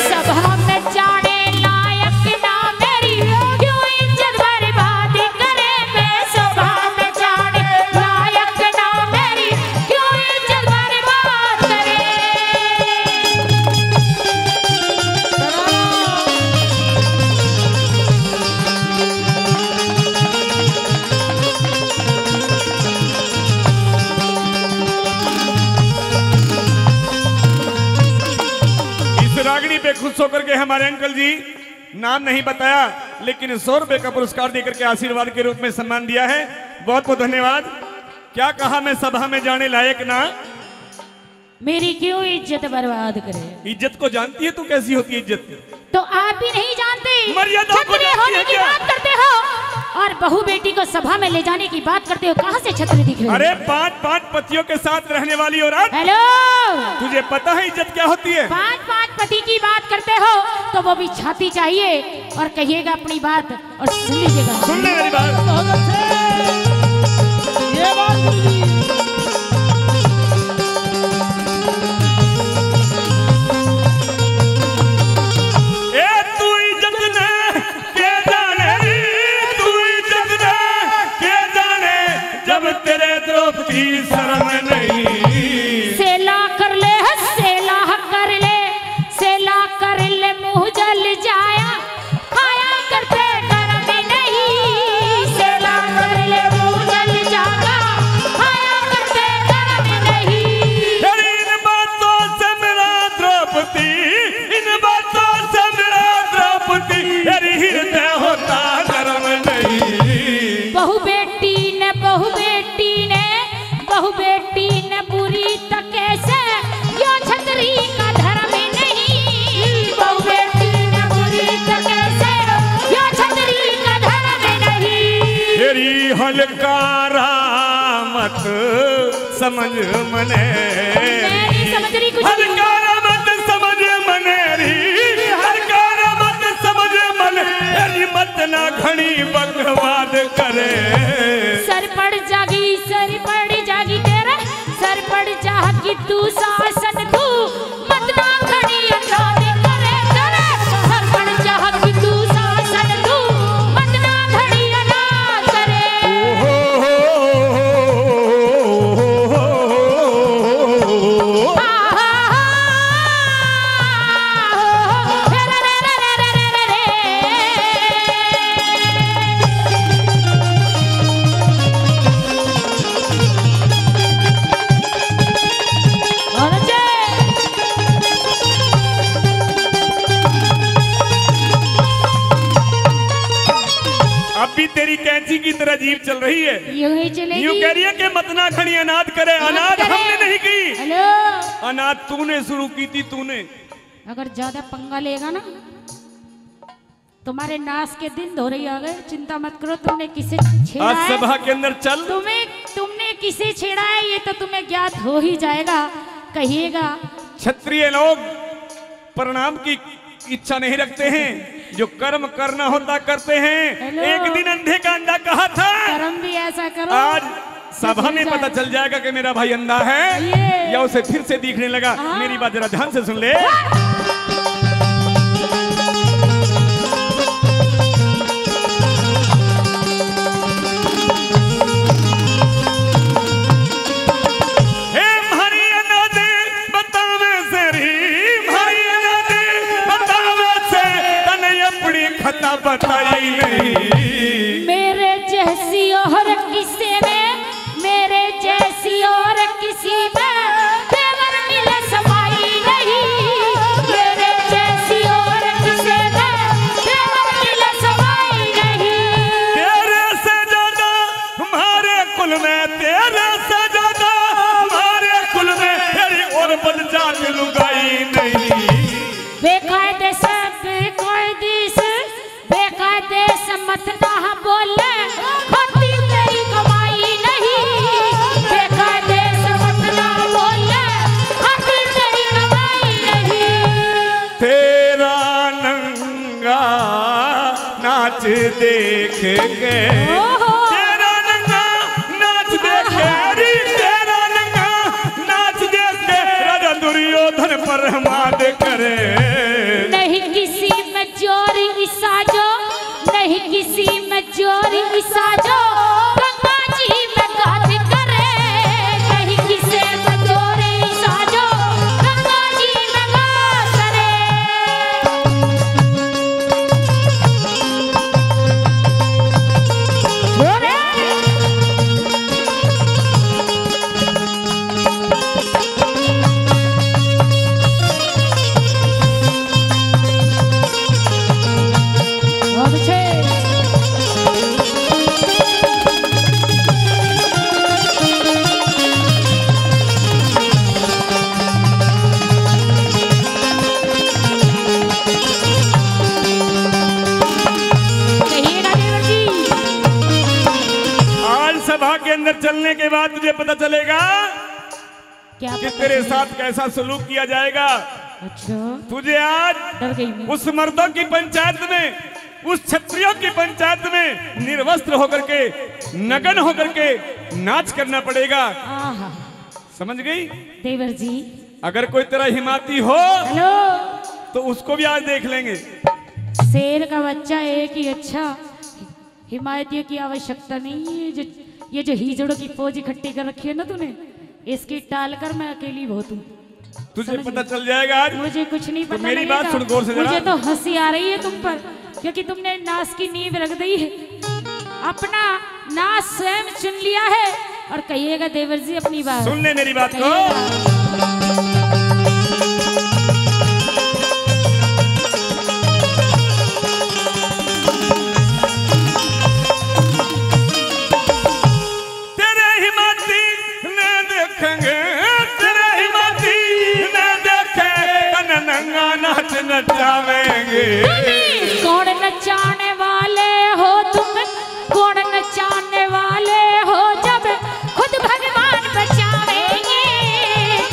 सभा में जाने लायक ना मेरी क्यों इज्जत बर्बाद करे, मैं सभा में जाने लायक ना मेरी क्यों इज्जत बर्बाद करे। इस रागनी पे खुश होकर के हमारे अंकल जी, नाम नहीं बताया लेकिन 100 रुपए का पुरस्कार देकर के आशीर्वाद के रूप में सम्मान दिया है। बहुत बहुत धन्यवाद। क्या कहा? मैं सभा में जाने लायक ना, मेरी क्यों इज्जत बर्बाद करे। इज्जत को जानती है तू कैसी होती है इज्जत? तो आप भी नहीं जानते, मर्यादा को छत्री जानती होने है की क्या? बात करते हो और बहू बेटी को सभा में ले जाने की बात करते हो। कहाँ से छत्री दिख रही है? अरे 5 पतियों के साथ रहने वाली औरत, हेलो, तुझे पता है इज्जत क्या होती है? 5 पति की बात करते हो तो वो भी छाती चाहिए और कहिएगा अपनी बात और सुन लीजिएगा। सुन ले मेरी बात। ये बात गुरुजी। ए तू इज्जत ने के जाने, तू इज्जत ने के जाने, जब तेरे द्रौपदी शर्म नहीं। सेला कर ले, सेला कर ले, सेला कर ले, मुंह जल जाया, खाया करते कर्म नहीं। सेला कर ले, मुंह जल जाया, खाया करते कर्म नहीं। अरे इन बातों से मेरा द्रौपदी, इन बातों से मेरा द्रौपदी, अरे हृदय होता गर्म नहीं। बहु बेटी ने, बहु बेटी ने, बहु बेटी ने बुरी तके से यो छतरी का धर्म नहीं। बहु बेटी ने बुरी तके से यो छतरी का धर्म नहीं। तेरी हलकारा मत समझ मने, मैं नहीं समझ रही कुछ भी। हलकारा मत समझ मनेरी, हलकारा मत समझ मनेरी, मत ना घनी बकवाद करे। सर पड़ जागी, सर पड़ जागी तेरा, सर पड़ जागी तू शासन तू, मत ना खड़ी अपराध करे करे। सर पड़ जागी तू शासन तू, मत ना खड़ी अपराध करे। अब भी तेरी कैंची की तरह जीव चल रही है। यूं ही चलेगी। यूं कह रही है कि मत ना खड़ी अनाथ करे। अनाथ करे। हमने नहीं की, हेलो, अनाथ तूने शुरू की थी, तूने। अगर ज्यादा पंगा लेगा ना तुम्हारे नाश के दिन धो रही आ गए। चिंता मत करो, तुमने किसे छेड़ा आज है, सभा के अंदर चल। तुमने किसे छेड़ा है ये तो तुम्हें ज्ञात हो ही जाएगा। कहिएगा क्षत्रिय लोग परिणाम की इच्छा नहीं रखते हैं, जो कर्म करना होता करते हैं। हेलो। एक दिन अंधे का अंधा कहा था, कर्म भी ऐसा करो आज सभा में पता चल जाएगा कि मेरा भाई अंधा है ये। या उसे फिर से दिखने लगा। हाँ। मेरी बात जरा ध्यान से सुन ले। बताई नहीं मेरे जैसी और किसी में, मेरे जैसी और किसी में तेवर मिले समाई नहीं। मेरे जैसी और किसी में तेवर मिले समाई नहीं। तेरे से ज्यादा हमारे कुल में, तेरे से ज्यादा हमारे कुल में तेरी और बदजात लुगाई नहीं। बेकायदे से बेकायदे से बेकायदे से मत ना बोले, खाती तेरी कमाई नहीं। बेकायदे से मत ना बोले, खाती तेरी कमाई नहीं। तेरा नंगा नाच देख के, तेरा नंगा नाच देख के, अरे तेरा नंगा नाच देख के राजा दुर्योधन पर हमाद करे। नहीं किसी में जोर इसाजो, नहीं किसी में जोर इसाजो, गंगा जी में गात करे। नहीं किसी में जोर इसाजो, गंगा जी में गात करे। बहुत अच्छे। कहिएगा देवर जी। आज सभा के अंदर चलने के बाद तुझे पता चलेगा क्या कि पता तेरे चला? साथ कैसा सलूक किया जाएगा। अच्छा तुझे आज डर गई मैं। उस मर्दों की पंचायत में, उस क्षत्रियों की पंचायत में निर्वस्त्र होकर के, नग्न होकर के नाच करना पड़ेगा। आहा समझ गई? देवर जी। अगर कोई तेरा हिमाती हो हेलो। तो उसको भी आज देख लेंगे। शेर का बच्चा एक ही अच्छा, हिमायतियों की आवश्यकता नहीं है। ये जो हिजड़ों की फौज इकट्ठी कर रखी है ना तूने, इसकी टाल कर मैं अकेली बहुत हूँ। तुझे समझ पता गई। चल जाएगा आज। मुझे कुछ नहीं पता मेरी लगेगा। बात सुन गौर से जरा। मुझे तो हंसी आ रही है तुम पर, क्योंकि तुमने नाश की नींव रख दी है। अपना नाश स्वयं चुन लिया है। और कहिएगा देवर जी अपनी बात। सुन ले मेरी बात को। कहिएगा। तेरे हिमाती न देखेंगे, तेरे हिमाती न देखे तन नंगा नाच नचावेंगे। कौन नचाने वाले हो तुम, कौन नचाने वाले हो जब खुद भगवान बचावेंगे।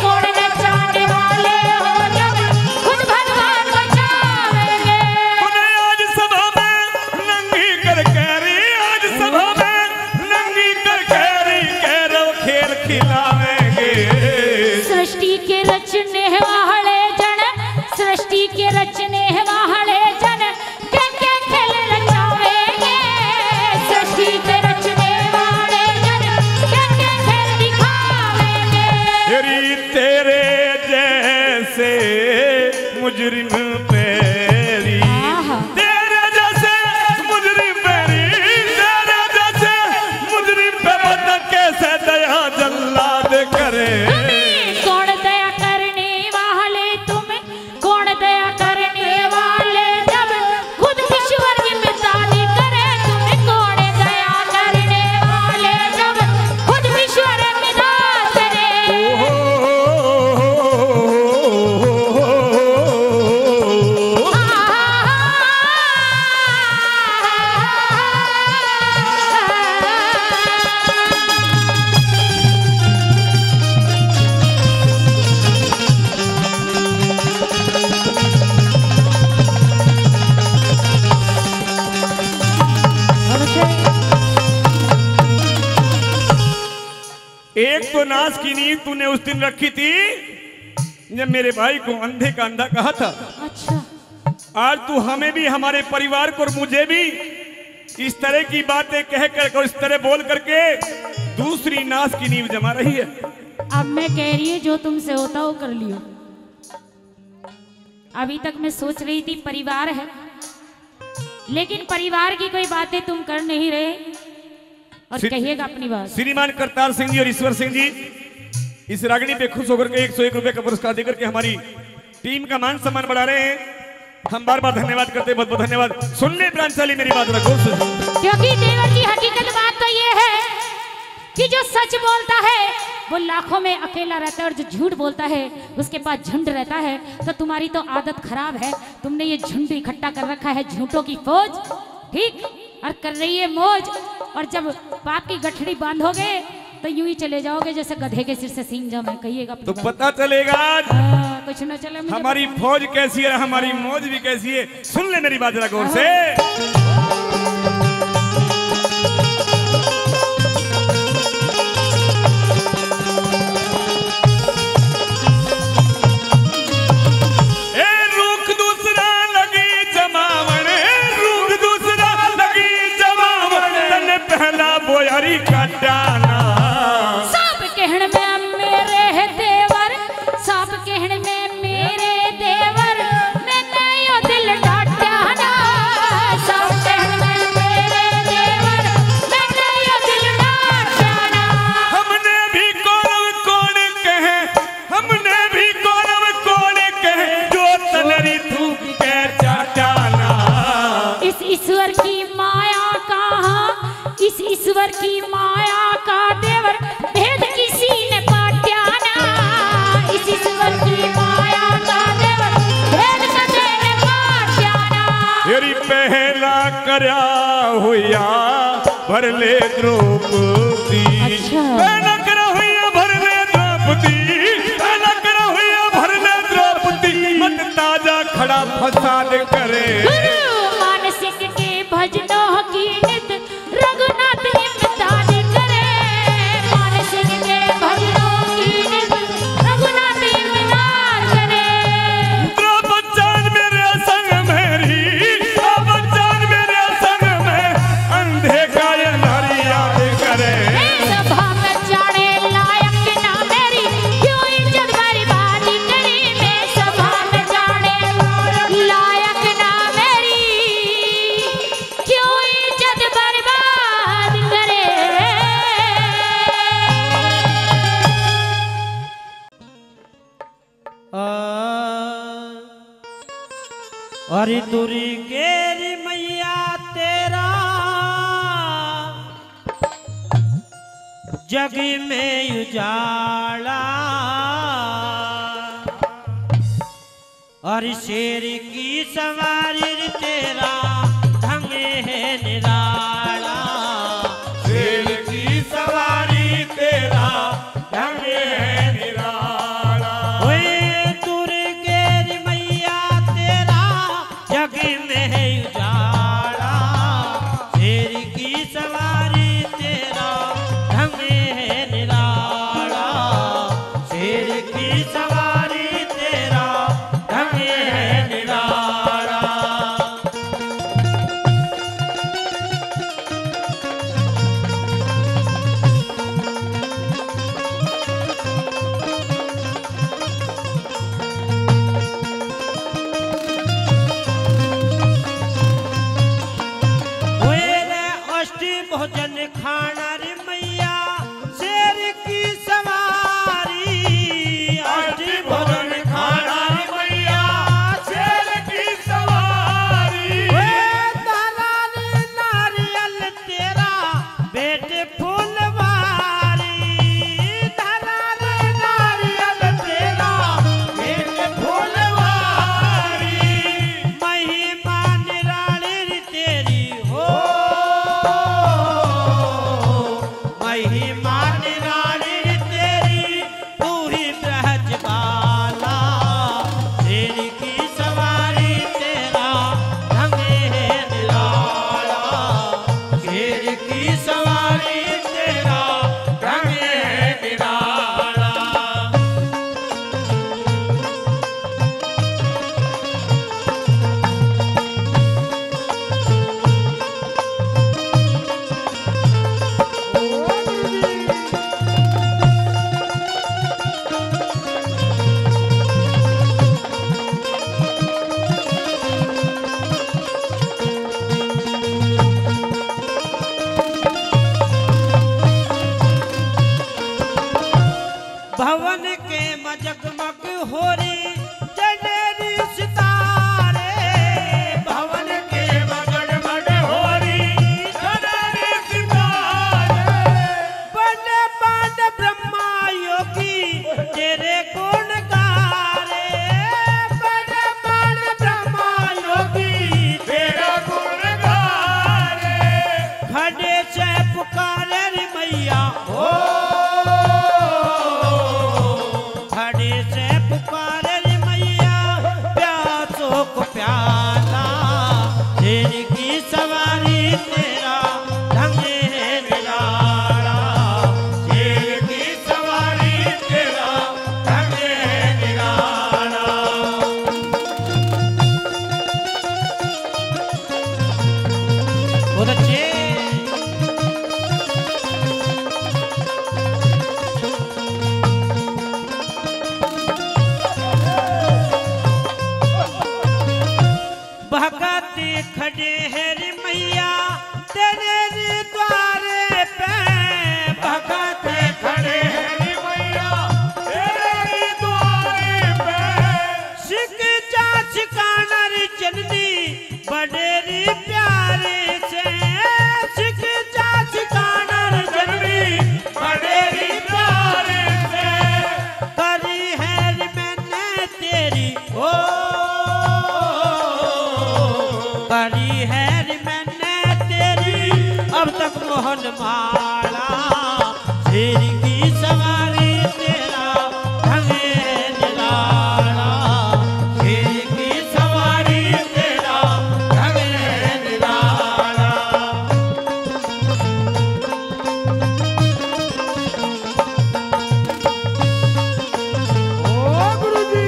कौन नचाने वाले हो जब खुद भगवान बचावेंगे। तूने आज सभा में नंगी कर कैरी, आज सभा में नंगी कर कैरी कैरव खेल खिलावेंगे। सृष्टि के रचने वाले जन, सृष्टि के रचने वाले जन के खेल रचावेंगे। सृष्टि के रचने वाले जन के खेल दिखावेंगे। तेरी तेरे जैसे मुजरिम पैरी, आहा। तेरे जैसे मुजरिम पैरी, तेरे जैसे मुजरिम पे बंदा कैसे दया जल्लाद करे। कौन दया करने वाले तुम, कौन दया करने वाले जब खुद ईश्वर की मितानी करे। तुम कौन दया करने वाले जब खुद ईश्वर मिता करे। तो नाश की नींव तूने उस दिन रखी थी जब मेरे भाई को अंधे का अंधा कहा था। अच्छा, आज तू हमें भी, हमारे परिवार को और मुझे भी इस तरह की बातें कह कर और इस तरह बोल करके दूसरी नाश की नींव जमा रही है। अब मैं कह रही है जो तुमसे होता वो कर लियो। अभी तक मैं सोच रही थी परिवार है, लेकिन परिवार की कोई बातें तुम कर नहीं रहे। और कहिएगा अपनी बात। श्रीमान करतार सिंह जी और ईश्वर सिंह जी इस रागनी पे खुश होकर के 101 रुपए का पुरस्कार देकर के हमारी टीम का मान सम्मान बढ़ा रहे हैं। हम बार बार धन्यवाद करते हैं, बहुत बहुत धन्यवाद। सुन ले प्रांचाली मेरी बात रखो, क्योंकि देवर जी हकीकत बात तो ये है कि जो सच बोलता है वो लाखों में अकेला रहता है, और जो झूठ बोलता है उसके पास झुंड रहता है। तो तुम्हारी तो आदत खराब है, तुमने ये झुंड इकट्ठा कर रखा है, झूठों की फौज, ठीक, और कर रही है मौज। और जब पाप की गठड़ी बांधोगे तो यूं ही चले जाओगे जैसे गधे के सिर से सींग जमे। कहिएगा तो पता चलेगा कुछ न चले मुझे हमारी फौज कैसी है, हमारी मौज भी कैसी है। सुन ले मेरी बात जरा गौर से। बोयारी का डाना सब कहण में मेरे देवर, सब कहण में मेरे देवर, मैंने यो दिल डांटा। सब कहण में मेरे देवर, मैंने यो दिल डांटा। हमने भी कौरव कौन कहे, हमने भी कौरव कौन कहे, जो तलरी थूक के चाटाना। इस ईश्वर की माया कहाँ, इस ईश्वर की माया का देवर भेद किसी ने पाट्याना। इस ईश्वर की माया का देवर भेद किसी ने पाट्याना। तेरी पहला करया हुआ भर ले द्रौपदी। अच्छा। पहला करा हुआ भर ले द्रौपदी, पहला करा हुआ भर ले द्रौपदी। मत ताजा खड़ा फसाद करे। गुरु मानसिक के भजनों की नित रघुनाथ इम्तिहान करे। मानसिक के भजनों की नित रघुनाथ इम्तिहान करे। बच्चान मेरे संग मेरी, बच्चान मेरे संग में अंधे का ये नारी याद करे। सभा में जाने लायक ना मेरी, क्यों इज्जत बर्बादी करी। मैं सभा में जाने लायक ना मेरी, क्यों इज्जत बर्बाद करे। अरे तुरी केरी मैया तेरा जग में उजाला। और शेर की सवारी तेरा ढंग है निराला। शेर की सवारी तेरा ढंग है निराला। ओए तुरी केरी मैया तेरा जग में उजाला। शेर की सवारी तेरा ढंग है निराला। शेर की सवारी तेरा ढंग है निराला। को प्याला शेर की सवारी तेरा ढंग है निराला शेर की सवारी तेरा ढंग है निराला बहुत अच्छे भगते खड़े हैं रे मैया तेरे रे द्वारे पे भगते खड़े हैं रे मैया तेरे द्वारे पे सिख जा सिकाना रे चलनी बड़े रे प्यारे से सिख जा सिकाना रे चलनी बड़े रे प्यारे से करी है रे मैंने तेरी ओ करी है रे मैंने तेरी अब तक मोहन माला शेर की सवारी तेरा ढंग है निराला शेर की सवारी तेरा ढंग है निराला ओ गुरुजी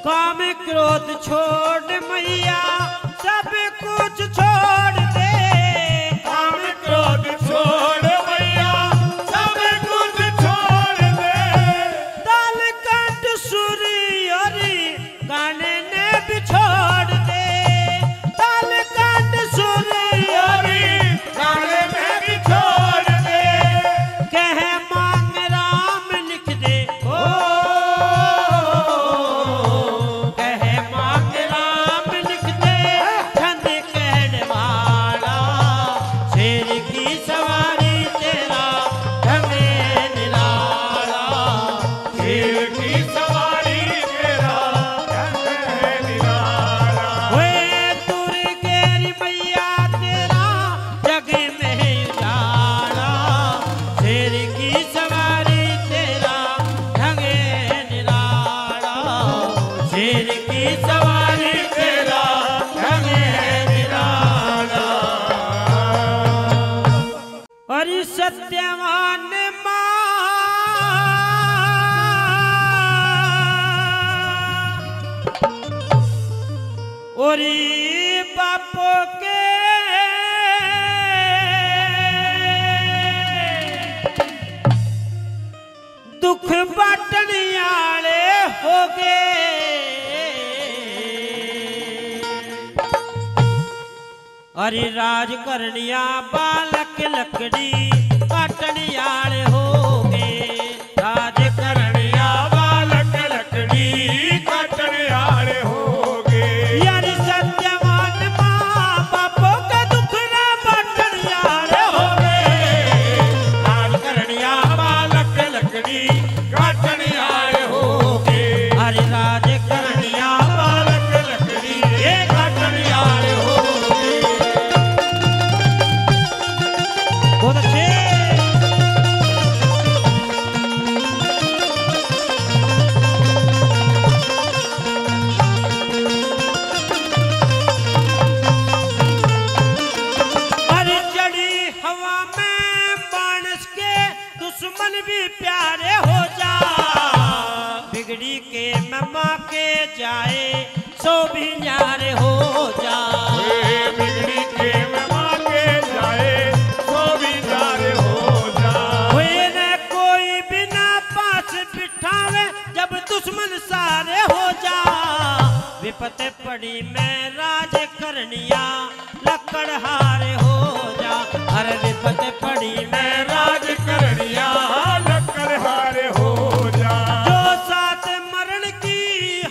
काम क्रोध छोड़ मैया सब कुछ छोड़ दे काम क्रोध छोड़ मैया सब कुछ छोड़ दे ताल कंठ सूरी और गाने ने भी छोड़ दे ताल कंठ सूरी और गाने में भी छोड़ दे कह मांग राम लिख दे ओ कह मांग राम लिख दे छंद कहने वाला शेर की सवारी तेरा ढंग है निराला शेर की सवारी तेरा ढंग है निराला वे दुर्गेरी मैया तेरा जग में उजाला शेर की सवारी तेरा ढंग है निराला शेर की सवारी तेरा ढंग है निराला और सत्यवान माँ और बापों के दुख बाटने आले हो गए अरे राज करनिया बालक लकड़ी काटने आले हो गए राज करनिया बालक लकड़ी काटने आले होगे यार सत्यवान माँ बापों का दुख ना बाटने आले हो गए राज करनिया बालक लकड़ी काटने आले होगे अरे राज करनिया बालक लकड़ी ये काटने आले होगे बहुत अच्छे अरे चढ़ी हवा में मानस के दुश्मन भी प्यारे हो जा बिगड़ी के ममा के जाए सो भी न्यारे हो जा बिगड़ी के ममा के जाए तो भी जारे हो जा हुए न कोई बिना पास बिठावे जब दुश्मन सारे हो जा विपत पड़ी मैं राज करनिया लकड़हारे हो जा हर विपत पड़ी मैं राज करनिया लक्कड़ हारे हो जा जो साथ मरण की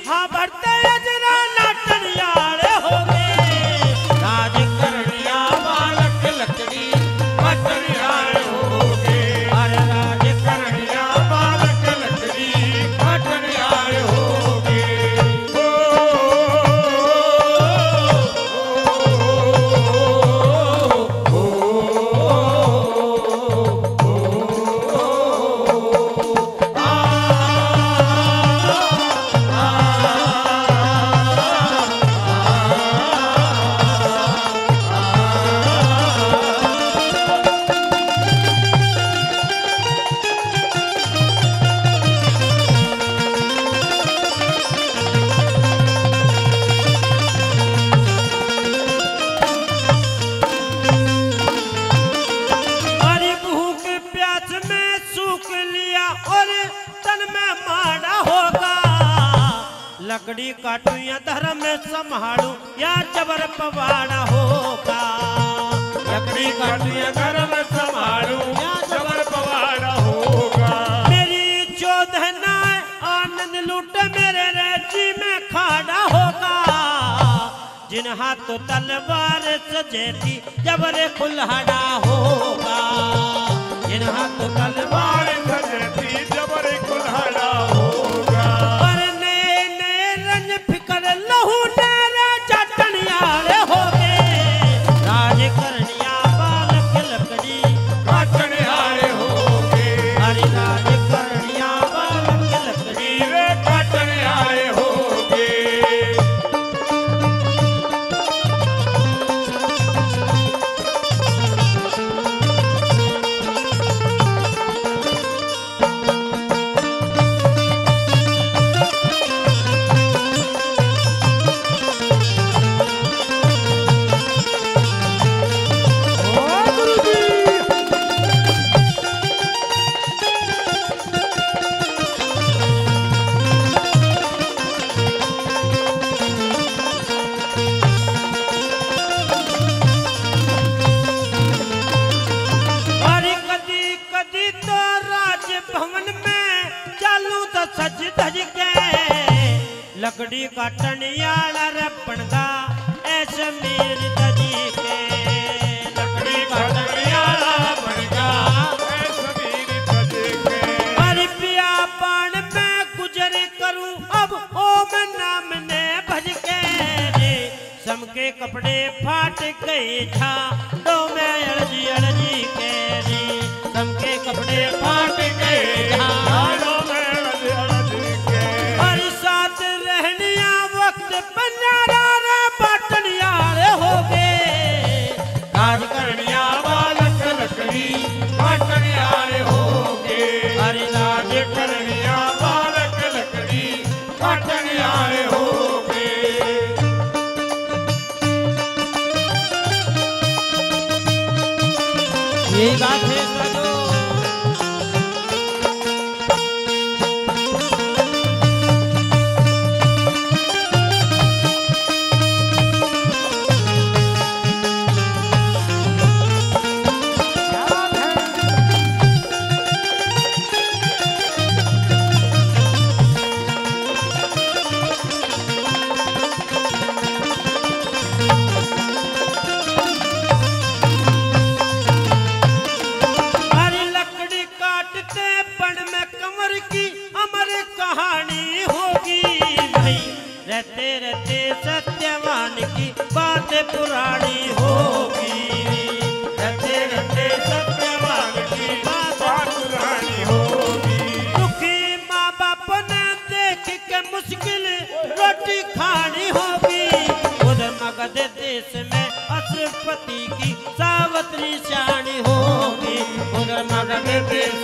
हाँ बढ़ते अजरा नाटन यारे हो गए राज करनिया बालक लकड़ी काटने आले होगे हर राज करनिया बालक लकड़ी लकड़ी काटू या धर्म में संभालू या जबर पवाड़ा होगा। लकड़ी काटू या धर्म संभालू या जबर पवाड़ा होगा। मेरी चौधना आनंद लूट मेरे रेजी में खाड़ा होगा। जिन हाथों तलवार सजेती जबर कुल्हाड़ा होगा। जिन हाथों तलवार सजेती जबर कुल्हाड़ा होगा। पर नए नए रंग फिकर लहू नेरे चटनियारे होगे। राज करनिया बालक लकड़ी काटनियारे होगे। हरि राज करनिया बालक लकड़ी रे काटनियारे होगे। हरि कदी कदी तो राज भवन में चालू तो सज धज के। लकड़ी काटनियाला रपणगा ऐसे मेरी तजी के। लकड़ी काटनियाला बनगा ऐ समीर तजे के। हरि पिया बाण में गुजर करूं अब ओम नाम ने भज के। रे सम के कपड़े फाट गए था दो में अड़जी अड़जी के। रे सम के कपड़े फाट गए था। हालों में अड़ज के। हरि साथ रहनिया वक्त पंजारा रे बाटनिया रे हो गए। राज करनिया बालक लकड़ी काटनियारे होगे। हरि राज करनिया बालक लकड़ी काटनियारे होगे। ये गाथे सजो हरी लकड़ी काटते बन में कमर की अमर कहानी होगी। भाई रहते रहते सत्यवान की बात पुरानी होगी। रहते रहते सत्यवान की बात पुरानी होगी। दुखी माँ बाप ने देख के मुश्किल रोटी खानी होगी। उधर मगध देश में अश्वपति की सावत्री शानी होगी। उधर मगध देश